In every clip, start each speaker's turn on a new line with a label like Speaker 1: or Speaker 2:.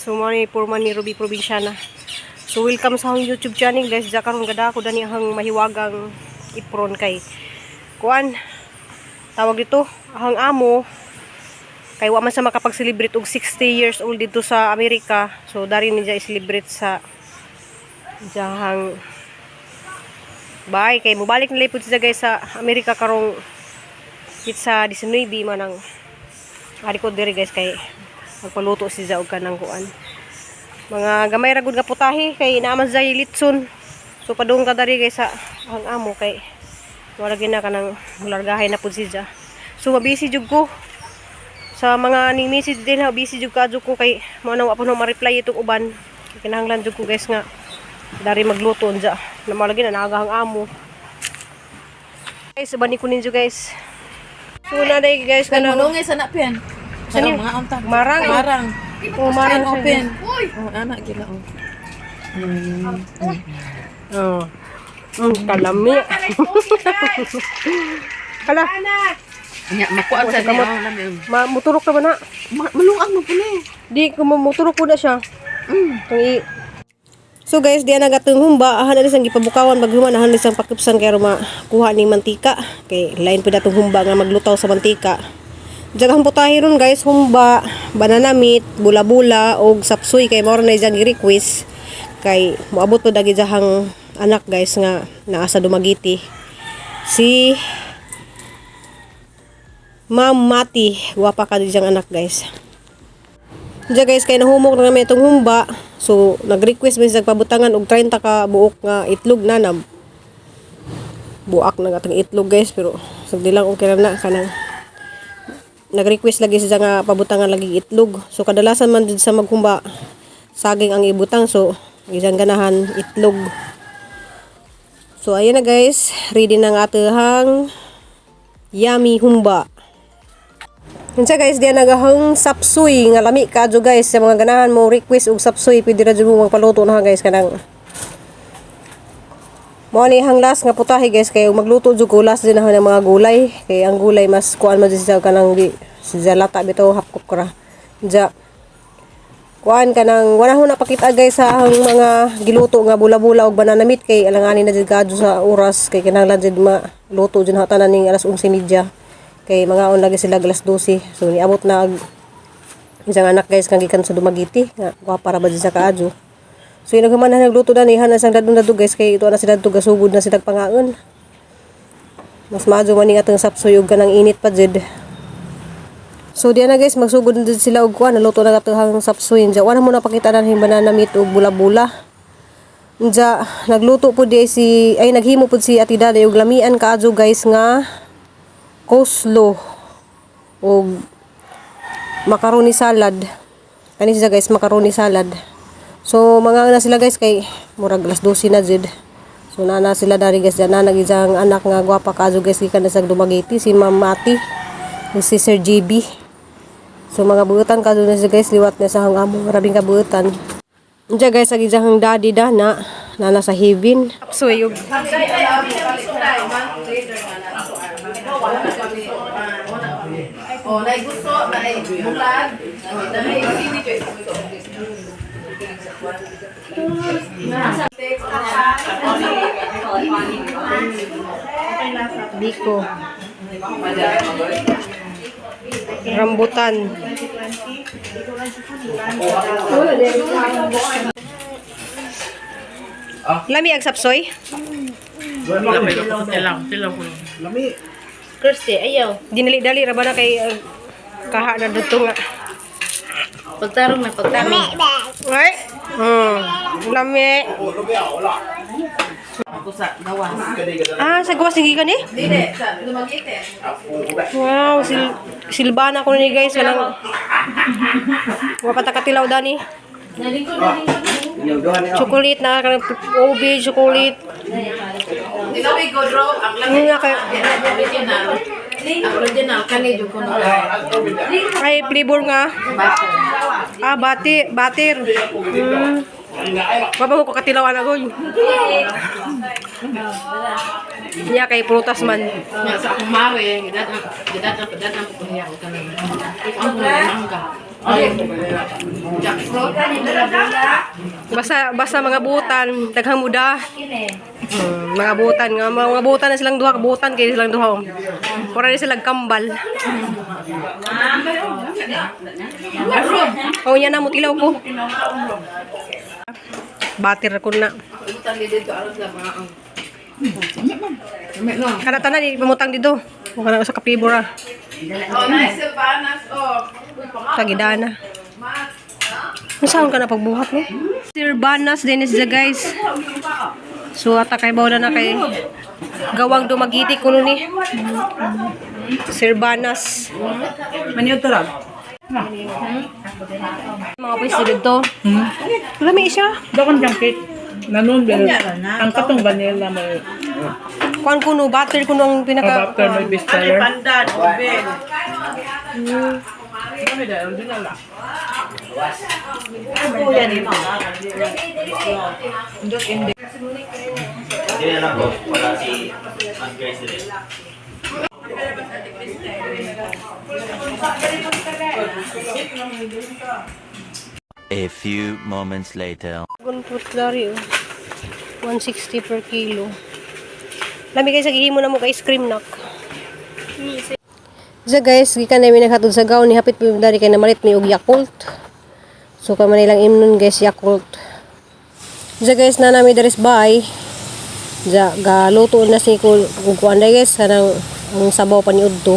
Speaker 1: So mani purman ni Ruby Provinciana. So welcome sa akong YouTube channel guys. Diya karon gada ako dani ang mahiwagang ipron kay kuan. Tawag dito, ang amo kay wa man sa makapag-celebrate og 60 years old dito sa Amerika. So dari ni diya i-celebrate sa jahang bye kay mobalik nila pud siya guys sa Amerika karong sa 19 man ang ari ko diri guys kay magpaluto siya og kanang kuan. Mga gamay ra gud nga putahe kay naaman sa litson. So padung ka dari guys sa ang amo kay wala gina kanang largahay na pud siya. So mabisi jud ko sa mga ning message din ha, busy jud kadto ko kay mo na wa pa no ma-reply itong uban. Kinahanglan jud ko guys nga dari magluto unja. Na malagi na naagahang amo. Guys, bani ko ninyo guys. So na day guys kanang
Speaker 2: manungay sa napian. Sa mga untag.
Speaker 1: Marang.
Speaker 2: Marang.
Speaker 1: Oh, marang
Speaker 2: open. Oh, anak gila oh.
Speaker 1: Oh. Kalami. Hala.
Speaker 2: Nya makuan sa niya
Speaker 1: Muturok na ba na?
Speaker 2: Malungag mo pala.
Speaker 1: Di ko muturok ko na siya. So guys, diyan nagatong humba, ahan na isang gipabukawan baghuman ahan isang pakipsan kay makuha ni mantika. Kay lain pud atong humba nga maglutaw sa mantika. Jagang putahe ron guys, humba, banana meat, bula-bula og sapsoy kay mao na ijang request kay moabot pud dagi jahang anak guys nga naa sa Dumaguete. Si Ma'am Mati, guwapa ka dijang anak guys. Diya guys kay nahumok na kami itong humba. So nag-request mi sa pabutangan og 30 ka buok nga itlog na buak na gatong itlog guys pero sagdi lang okay na kanang nag-request lagi siya nga pabutangan lagi itlog. So kadalasan man did sa maghumba saging ang ibutang so isang ganahan itlog. So ayan na guys, ready na nga atahang yummy humba. Unsa guys, diyan nagahang sapsoy nga lami kadyo guys sa mga ganahan mo request og sapsoy pwede ra jud mo magpaluto na guys kanang mo ni hang last nga putahe guys kay magluto jud ko last din na ng mga gulay kay ang gulay mas kuan man siya kanang di siya lata bitaw hapkop ra ja kuan kanang wala ho na pakita guys sa ang mga giluto nga bula-bula og banana meat kay alanganin na jud kadyo sa oras kay kinahanglan jud maluto jud hatanan ning alas 11:30 kay mga on lagi sila alas 12. So niabot na isang anak guys kang gikan sa Dumaguete nga guwapa ra ba sa kaadyo. So inaghuman na nagluto na nihan sang dadong guys kay ito na sila tugasugod na sila pangaon. Mas maadyo man ning atong sapsoy og kanang init pa jud. So diyan na guys magsugod na sila og kuan naluto na atong sapsoy nja. Wala mo na pakita na hing banana meat og bula-bula. Nja nagluto pud naghimo pud si Ati Daday og lamian kaadyo guys nga coleslaw o macaroni salad. Kani siya guys, macaroni salad. So mga na sila guys kay murag alas 12 na jud. So na sila dari guys dyan na nagijang anak nga gwapa kaadyo guys gikan na sa Dumaguete si Ma'am Mati ug si Sir JB. So mga buutan kaadyo na siya guys liwat na sa hangamo rabing kabuutan. Diya guys ag ijang daddy na sa heaven. So yung
Speaker 2: oh, nay gusto, nay bulan. Nay
Speaker 1: biko. Rambutan. Lami ang sapsoy?
Speaker 2: Lami. Kristi, ayaw.
Speaker 1: Dinali-dali ra ba na kay kaha na dito nga.
Speaker 2: Pagtarong na pagtarong.
Speaker 1: Ay. Lami.
Speaker 2: Ako sa gawas.
Speaker 1: Sa gawas ni gani?
Speaker 2: Dili, sa Dumaguete.
Speaker 1: Wow, silbana ko ni guys kanang wa patakatilaw dani. Chocolate na kanang OB chocolate.
Speaker 2: Ikaw ay godro ang lami
Speaker 1: kay
Speaker 2: original. Ang original kani jud ko no.
Speaker 1: ay flavor nga. Batir. Babago ko katilawan agoy. Niya kay prutas man.
Speaker 2: Sa kumare, gidat ang paghiya ko kanang. Ang mangga. Jackfruit kan yung dala-dala.
Speaker 1: Basta mga butan, daghang muda. Mga butan nga, mga butan na silang duha, butan kay silang duha. Para na silang kambal. Oh, yan na mutilaw ko. Batir ko na.
Speaker 2: Utang dito aros lang mga ang.
Speaker 1: Kada tanan di pamutang dito. Wala sa kapibura.
Speaker 2: Oh, nice panas oh.
Speaker 1: Tagidana. Saan ka na pagbuhat mo? Sirbanas din is guys. So ata kay bawda na kay gawang dumagiti kuno ni. Sirbanas.
Speaker 3: Manyo to lang.
Speaker 1: Mga pwesto dito. Lami siya.
Speaker 3: Dokon jangkit. Nanon bel. Ang katong vanilla may
Speaker 1: Kuan kuno butter kuno ang pinaka
Speaker 3: butter may bestseller.
Speaker 2: Pandan, ube.
Speaker 3: Kami dahil din ala.
Speaker 2: Kuya ni mo.
Speaker 4: Hindi na lang po. Wala si Grace din.
Speaker 5: A few moments later.
Speaker 1: Gun putlari 160 per kilo. Lami guys, gihimo na mo ka ice cream nak. So guys, gikan na mi naghatod sa gaon ni hapit dari kay namalit mi og Yakult. So ka man ilang imnon guys Yakult. So guys, na nami daris bay. Ja galuto na si ko kuan guys kanang ang sabaw pa ni udto.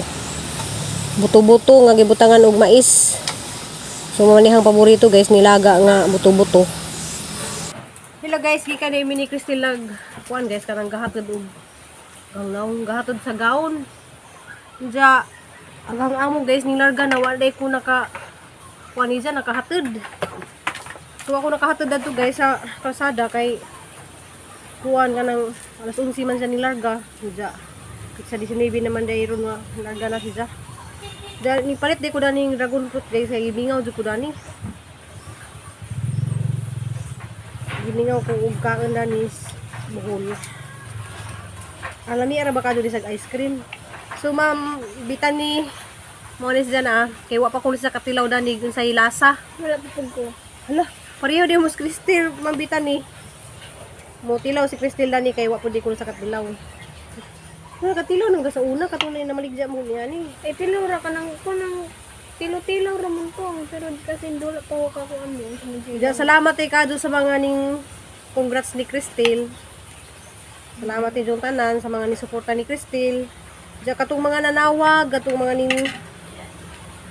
Speaker 1: Buto-buto nga gibutangan og mais. So manihang paborito guys nilaga nga buto-buto. Hello guys, gikan na mi ni Crystal lag kuan guys kanang gahatod og gangnaw gahatod sa gaon. Ja agang amo guys nilarga na wala ko naka kuan isa nakahatod. So ako nakahatod adto guys sa kalsada kay kuan kanang alas 11 man siya nilarga. Ja sa 19 naman dayron nga larga na siya. Dahil ni palit di ko daning dragon fruit guys kay gibingaw jud ko dani. Gibingaw ko og kaon danis buhol. Alami ara ba kadto sa ice cream. So ma'am Bitani mo ni siya na kay wa pa ko sa katilaw danig sa ilasa. Wala pa pud ko. Hala, pareho di mo si Crystal ma'am Bitani. Mo tilaw si Crystal dani kay wa pud di ko sa katilaw. Wala katilaw nang sa una katunay na maligya mo niya ni.
Speaker 6: Ay tilaw ra ka nang kunang tilo-tilaw ra man to pero kasi dula pa ko kakuan mo.
Speaker 1: Ja, salamat kay kado sa mga ning congrats ni Crystal. Salamat din yung tanan sa mga nisuporta ni Crystal. Ja katong mga nanawag, katong mga ning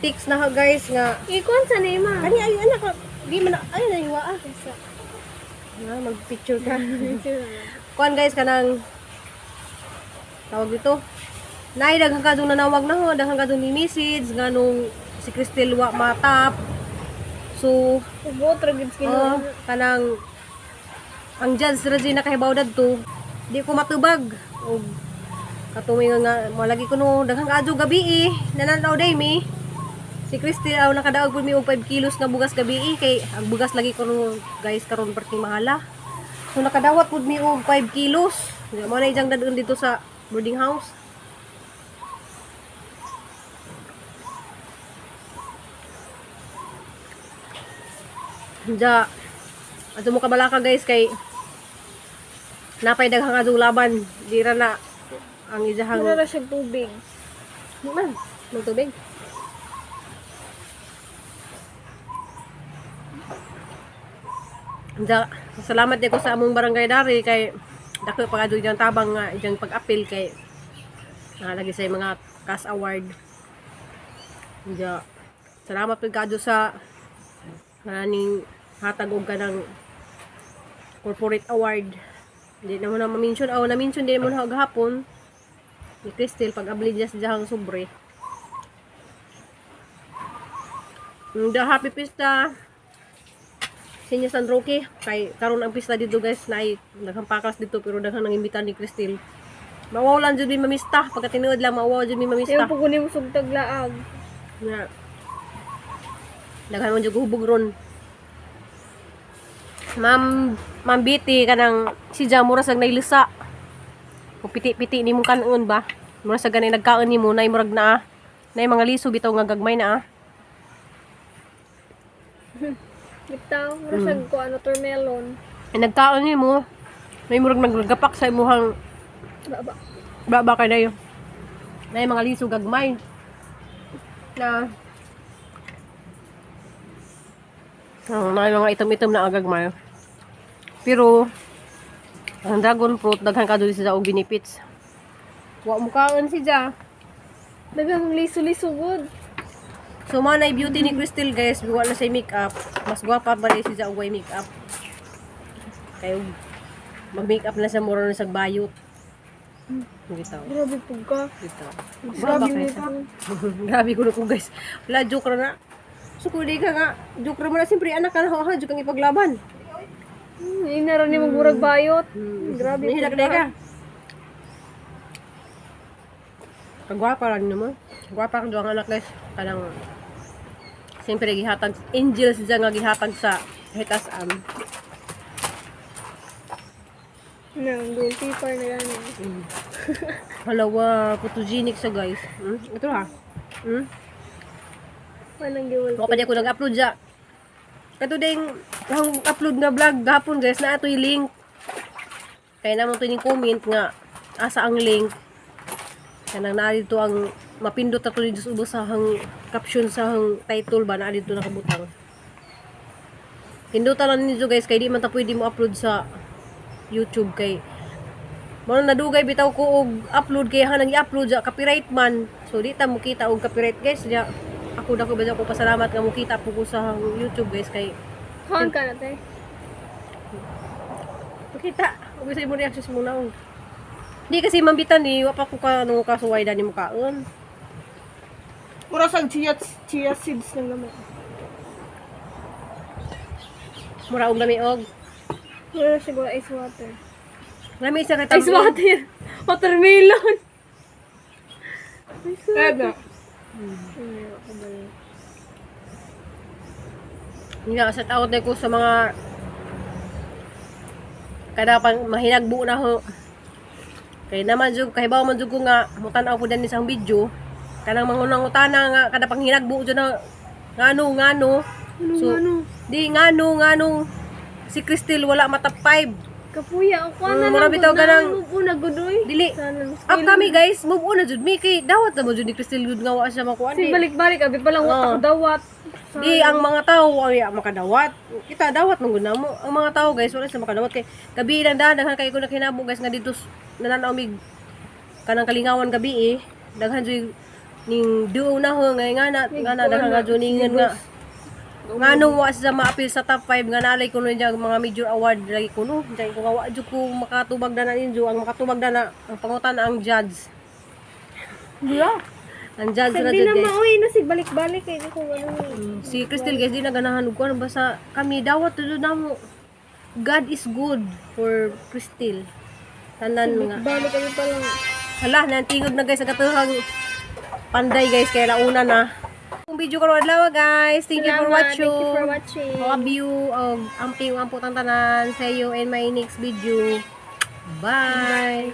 Speaker 1: tics na guys nga
Speaker 6: Ikon sa ni ma.
Speaker 1: kani ay anak di man ay naiwa ah. Na mag-picture ka. Kuan guys kanang tawag dito. Nay daghang kadong nanawag na ho, daghang kadong ni message nganong si Crystal wa matap. So
Speaker 6: Ubot ra gid
Speaker 1: oh, kanang ang judge Regina kahibaw dadto di ko matubag og katumoy nga malagi ko no daghang adto gabi nananaw day mi si Crystal aw nakadaog pud mi og 5 kilos nga bugas gabi kay ang bugas lagi ko no guys karon perti mahala so nakadawat pud mi og 5 kilos mo na ijang dadon dito sa boarding house. Ja ato mo kabalaka guys kay napay daghang adong laban di ra na ang ijahang
Speaker 6: Wala ra siya tubig.
Speaker 1: di man magtubig. Ja salamat di ko sa among barangay dari kay dako pa kadto ijang tabang nga ijang pag-apil kay lagi sa mga cash award. Ja salamat pud kadto sa ning hatag og kanang corporate award. Hindi na mo na ma-mention. Na-mention din mo na gahapon ni Crystal pag abli niya sa jahang sobre. The happy pista sa inyo San Roque. Kay karon ang pista dito guys na ay naghampakas dito pero daghang nangimbitan ni Crystal. Mawaw lang jud mi mamista. Pagka tinuod lang mawaw jud mi mamista.
Speaker 6: Ayaw po kunin mo sugtag laag.
Speaker 1: Na daghan man jud hubog ron. Ma'am Biti kanang si Ja mura sag nailisa. Kung piti-piti nimo kanon ba? Mura sa ganay nagkaon nimo nay murag na. Nay mga liso bitaw nga gagmay na.
Speaker 6: Bitaw, rasag ko ano watermelon.
Speaker 1: Ay, nagkaon ni mo. May murag naggapak sa imuhang
Speaker 6: Baba.
Speaker 1: baba kay dayo. Na mga liso gagmay. Na na mga itom-itom na agagmay. Pero ang dragon fruit daghan ka duli sa og benefits. Wa mo kaon si Ja.
Speaker 6: Dagang liso-liso good.
Speaker 1: So man ay beauty ni Crystal guys, wala na say makeup. Mas gwapa pa rin si Ja og way makeup. Kayo mag-makeup na sa mura na sa bayot. Gitaw.
Speaker 6: Grabe po ka.
Speaker 1: Gitaw.
Speaker 6: Grabe
Speaker 1: Grabe
Speaker 6: nito.
Speaker 1: Grabe ko na ko guys. Wala joke ra na. So kung di ka nga, joke ra mo na siyempre anak ka na ha, joke ang ipaglaban.
Speaker 6: Hindi na rin yung murag bayot. Grabe po
Speaker 1: Nihilak ka. Kagwapa lang naman. Gwapa kang ang anak guys. Kanang siyempre gihatag angel siya nga gihatag sa hitas-am.
Speaker 6: Nang goalkeeper na yan.
Speaker 1: Halawa, photogenic siya guys. Ito ha.
Speaker 6: Walang giwal.
Speaker 1: Maka pa di ako nag-upload siya. Kato ding ang upload nga vlog gahapon guys na ato'y link. Kaya naman ito yung comment nga asa ang link. Kanang naa dito ang mapindot ato ni Diyos ubos sa hang caption sa hang title ba naa dito nakabutang. Pindutan lang ninyo guys kay di man ta pwede mo upload sa YouTube kay mo nadugay bitaw ko og upload kay hanang i-upload sa copyright man. So di ta mo kita og copyright guys. Diya ako dako ba ko pasalamat nga mo kita po ko sa hang YouTube guys kay
Speaker 6: Haan ka na tayo.
Speaker 1: makita. Ug sa imo reaction mo na. Di kasi mambitan ni wa pa ko ka nung kasuway dani mo kaon.
Speaker 3: Mura sa chia seeds lang naman.
Speaker 1: Mura og lami og
Speaker 6: Wala siguro ice water.
Speaker 1: lami sa kay
Speaker 6: Ice water! Watermelon!
Speaker 3: Kaya na.
Speaker 1: Nga, set out na ko sa mga kada pang mahinagbo na ho. Kaya naman jud kahibaw man jud ko nga mutan-aw ko din sa video. Kanang mangunang utana nga kada pang hinagbo jud na ngano. So di ngano si Crystal wala mata 5.
Speaker 6: Kapuya, ako na
Speaker 1: Mura bitaw ka ng
Speaker 6: una gudoy.
Speaker 1: dili.
Speaker 6: Sana
Speaker 1: Up kami guys, move on na jud mi kay dawat na mo jud ni Crystal jud nga wa siya makuha
Speaker 6: Si
Speaker 1: di.
Speaker 6: balik-balik, abi palang
Speaker 1: Oo.
Speaker 6: ako dawat.
Speaker 1: Di ang mga tao ay makadawat. Kita dawat man gud namo. Ang mga tao guys wala sila makadawat kay gabi lang daghan kay ko nakinabo guys nga dito nananaw mig kanang kalingawan gabi daghan jud ning duo na ho nga na daghan nga jud ningan nga nganong wa sa maapil sa top 5 nga nalay kuno diya mga major award lagi kuno diyan ko wa jud ko makatubag na ninyo ang makatubag na ang pangutan ang judge.
Speaker 6: Bula.
Speaker 1: Ang judge na
Speaker 6: Hindi
Speaker 1: jud
Speaker 6: na
Speaker 1: guys.
Speaker 6: mauwi na si balik-balik kay ko ano.
Speaker 1: Si Crystal guys di na ganahan og kuan basta kami dawat tudod namo. God is good for Crystal. Tanan mga
Speaker 6: Balik kami palang.
Speaker 1: hala nantingog na guys sa katuhang panday guys kaya launa na. Kung video karon adlaw guys. Thank you for
Speaker 6: Salamat.
Speaker 1: watching.
Speaker 6: Thank you for watching.
Speaker 1: Love you og amping amputang tanan. See you in my next video. Bye.